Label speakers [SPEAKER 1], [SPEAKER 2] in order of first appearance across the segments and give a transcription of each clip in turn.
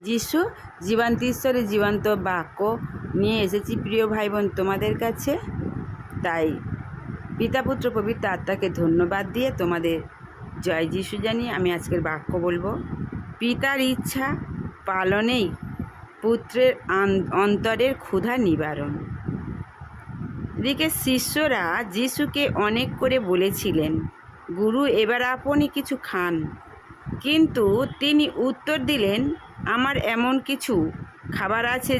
[SPEAKER 1] যিশু জীবন্ত ঈশ্বরের জীবন্ত বাক্য নিয়ে এসেছি প্রিয় ভাই বোন তোমাদের কাছে। তাই পিতা পুত্র পবিত্র আত্মাকে ধন্যবাদ দিয়ে তোমাদের জয় যিশু জানিয়ে আমি আজকের বাক্য বলবো। পিতার ইচ্ছা পালনেই পুত্রের অন্তরের ক্ষুধা নিবারণ। এদিকে শিষ্যরা যিশুকে অনেক করে বলেছিলেন, গুরু এবার আপনি কিছু খান। কিন্তু তিনি উত্তর দিলেন, আমার এমন কিছু খাবার আছে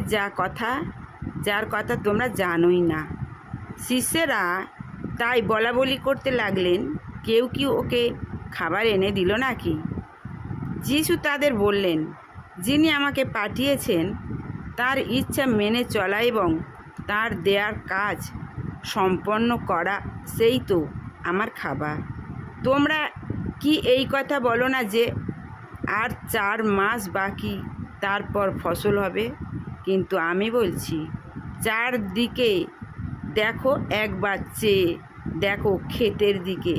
[SPEAKER 1] যার কথা তোমরা জানোই না। শিষ্যেরা তাই বলাবলি করতে লাগলেন, কেউ কি ওকে খাবার এনে দিল নাকি? যিশু তাদের বললেন, যিনি আমাকে পাঠিয়েছেন তার ইচ্ছা মেনে চলা এবং তার দেয়ার কাজ সম্পন্ন করা, সেই তো আমার খাবার। তোমরা কি এই কথা বলো না যে আর 4 মাস বাকি, তারপর ফসল হবে? কিন্তু আমি বলছি, চারদিকে দেখো, একবার চেয়ে দেখো ক্ষেতের দিকে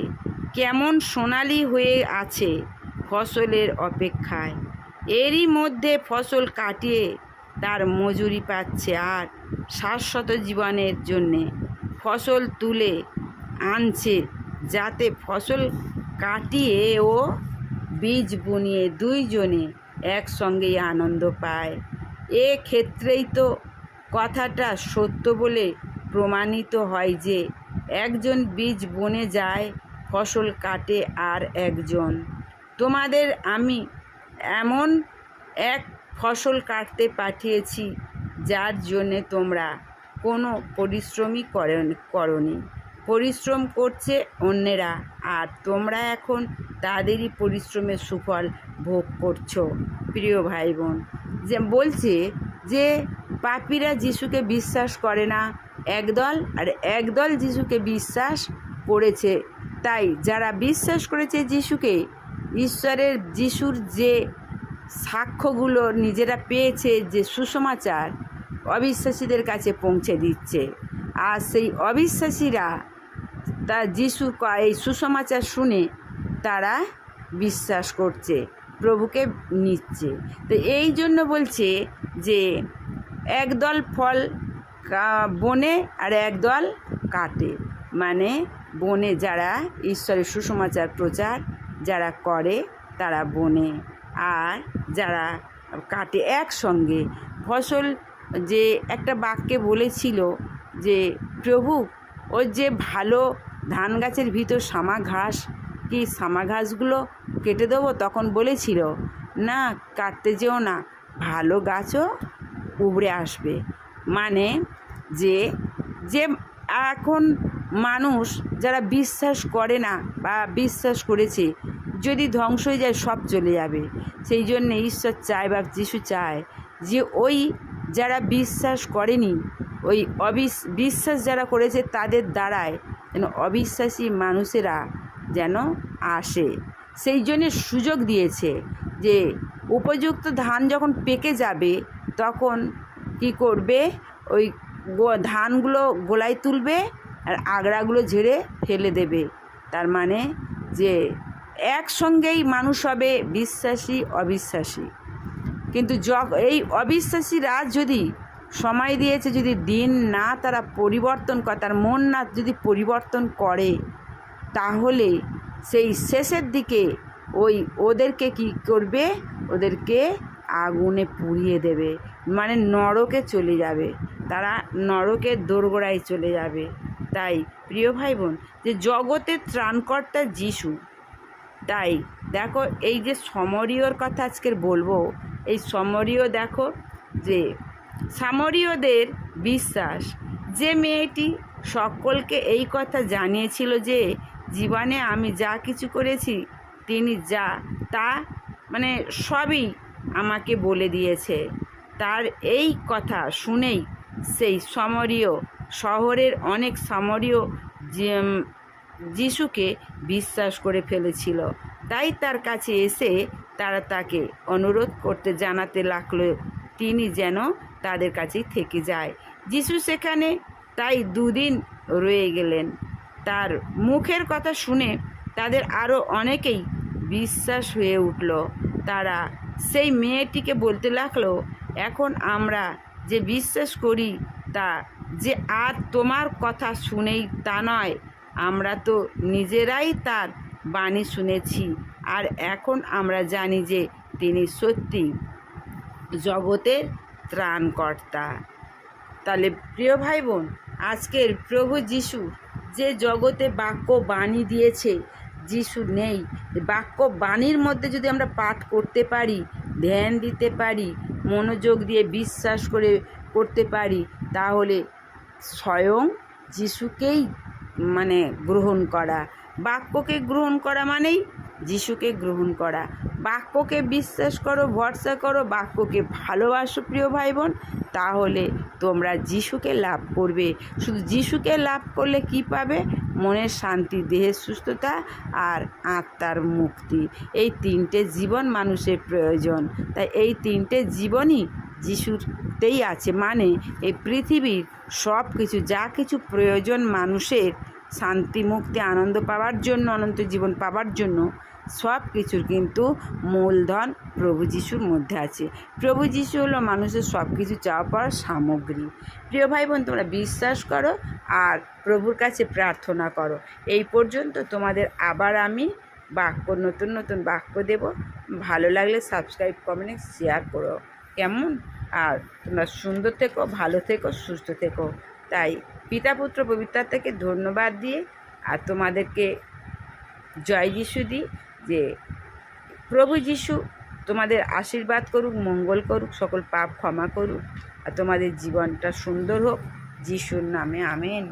[SPEAKER 1] কেমন সোনালি হয়ে আছে ফসলের অপেক্ষায়। এরই মধ্যে ফসল কাটিয়ে তার মজুরি পাচ্ছে আর শাশ্বত জীবনের জন্যে ফসল তুলে আনছে, যাতে ফসল কাটিয়ে ও বীজ বুনিয়ে দুইজনে একসঙ্গেই আনন্দ পায়। এ ক্ষেত্রেই তো কথাটা সত্য বলে প্রমাণিত হয় যে একজন বীজ বনে যায়, ফসল কাটে আর একজন। তোমাদের আমি এমন এক ফসল কাটতে পাঠিয়েছি যার জন্যে তোমরা কোনো পরিশ্রমই করনি। পরিশ্রম করছে অন্যেরা, আর তোমরা এখন তাদেরই পরিশ্রমের সুফল ভোগ করছো। প্রিয় ভাই বোন, যে বলছে যে পাপীরা যিশুকে বিশ্বাস করে না একদল, আর একদল যিশুকে বিশ্বাস করেছে। তাই যারা বিশ্বাস করেছে যিশুকে, যিশুর যে সাক্ষ্যগুলো নিজেরা পেয়েছে, যে সুসমাচার অবিশ্বাসীদের কাছে পৌঁছে দিচ্ছে। আর সেই অবিশ্বাসীরা যিশুর এই সুসমাচার শুনে তারা বিশ্বাস করছে, প্রভুকে নিচ্ছে। তো এই জন্য বলছে যে একদল ফল বনে আর একদল কাটে। মানে বনে যারা ঈশ্বরের সুসমাচার প্রচার যারা করে তারা বনে, আর যারা কাটে একসঙ্গে ফসল। যে একটা বাক্যে বলেছিল যে প্রভু, ওর যে ভালো ধান গাছের ভিতর সামা ঘাসগুলো কেটে দেবো, তখন বলেছিল না, কাটতে যেও না, ভালো গাছও উবড়ে আসবে। মানে যে এখন মানুষ যারা বিশ্বাস করে না বা বিশ্বাস করেছে, যদি ধ্বংস হয়ে যায় সব চলে যাবে। সেই জন্যে ঈশ্বর চায় বা যিশু চায় যে ওই যারা বিশ্বাস করেনি, ওই বিশ্বাস যারা করেছে তাদের দ্বারায় যেন অবিশ্বাসী মানুষেরা যেন আসে। সেই জন্যে সুযোগ দিয়েছে যে উপযুক্ত ধান যখন পেকে যাবে তখন কি করবে, ওই ধানগুলো গোলায় তুলবে আর আগড়াগুলো ঝেড়ে ফেলে দেবে। তার মানে যে একসঙ্গেই মানুষ হবে বিশ্বাসী অবিশ্বাসী। কিন্তু এই অবিশ্বাসীরা যদি সময় দিয়েছে, যদি দিন না তারা পরিবর্তন করে, তার মন না যদি পরিবর্তন করে, তাহলে সেই শেষের দিকে ওদেরকে কি করবে, ওদেরকে আগুনে পুড়িয়ে দেবে। মানে নরকে চলে যাবে, তারা নরকের দোরগোড়ায় চলে যাবে। তাই প্রিয় ভাই বোন, যে জগতের ত্রাণকর্তা যিশু, তাই দেখো এই যে সমরীয়র কথা আজকের বলবো, এই সমরীয় দেখো যে সামরীয়দের বিশ্বাস, যে মেয়েটি সকলকে এই কথা জানিয়েছিল যে জীবনে আমি যা কিছু করেছি তিনি তা মানে সবই আমাকে বলে দিয়েছে। তার এই কথা শুনেই সেই সমরীয় শহরের অনেক সমরীয় যিশুকে বিশ্বাস করে ফেলেছিল। তাই তার কাছে এসে তারা তাকে অনুরোধ করতে জানাতে লাগলো তিনি যেন তাদের কাছেই থেকে যায়। যিশু সেখানে তাই 2 দিন রয়ে গেলেন। তার মুখের কথা শুনে তাদের আরও অনেকেই বিশ্বাস হয়ে উঠল। তারা সেই মেয়েটিকে বলতে লাগলো, এখন আমরা যে বিশ্বাস করি তা যে আর তোমার কথা শুনেই তা নয়, আমরা তো নিজেরাই তার বাণী শুনেছি, আর এখন আমরা জানি যে তিনি সত্যি জগতের ত্রাণকর্তা। তাহলে প্রিয় ভাই বোন, আজকের প্রভু যিশু যে জগতে বাক্য বাণী দিয়েছে, যিশু নেই, বাক্য বাণীর মধ্যে যদি আমরা পাঠ করতে পারি, ধ্যান দিতে পারি, মনোযোগ দিয়ে বিশ্বাস করে করতে পারি, তাহলে স্বয়ং যিশুকেই গ্রহণ করা। বাক্যকে গ্রহণ করা মানেই যিশুকে গ্রহণ করা। বাক্যকে বিশ্বাস করো, ভরসা করো, বাক্যকে ভালোবাসো প্রিয় ভাই বোন, তাহলে তোমরা যিশুকে লাভ করবে। শুধু যিশুকে লাভ করলে কি পাবে? মনের শান্তি, দেহের সুস্থতা আর আত্মার মুক্তি। এই তিনটে জীবন মানুষের প্রয়োজন। তাই এই তিনটে জীবনই যিশুতেই আছে। এই পৃথিবীর সব কিছু, যা কিছু প্রয়োজন মানুষের শান্তি, মুক্তি, আনন্দ পাওয়ার জন্য, অনন্ত জীবন পাওয়ার জন্য, সব কিছুর কিন্তু মূলধন প্রভু যিশুর মধ্যে আছে। প্রভু যিশু হলো মানুষের সব কিছু চাওয়া পাওয়ার সামগ্রী। প্রিয় ভাই বোন, তোমরা বিশ্বাস করো আর প্রভুর কাছে প্রার্থনা করো। এই পর্যন্ত। তোমাদের আবার আমি নতুন নতুন বাক্য দেব। ভালো লাগলে সাবস্ক্রাইব, কমেন্ট, শেয়ার করো, কেমন? আর তোমরা সুন্দর থেকো, ভালো থেকো, সুস্থ থেকো। তাই পিতা, পুত্র, পবিত্র আত্মাকে ধন্যবাদ দিয়ে আর তোমাদেরকে জয় যিশু দিই, যে প্রভু যিশু তোমাদের আশীর্বাদ করুক, মঙ্গল করুক, সকল পাপ ক্ষমা করুক, আর তোমাদের জীবনটা সুন্দর হোক। যিশুর নামে আমেন।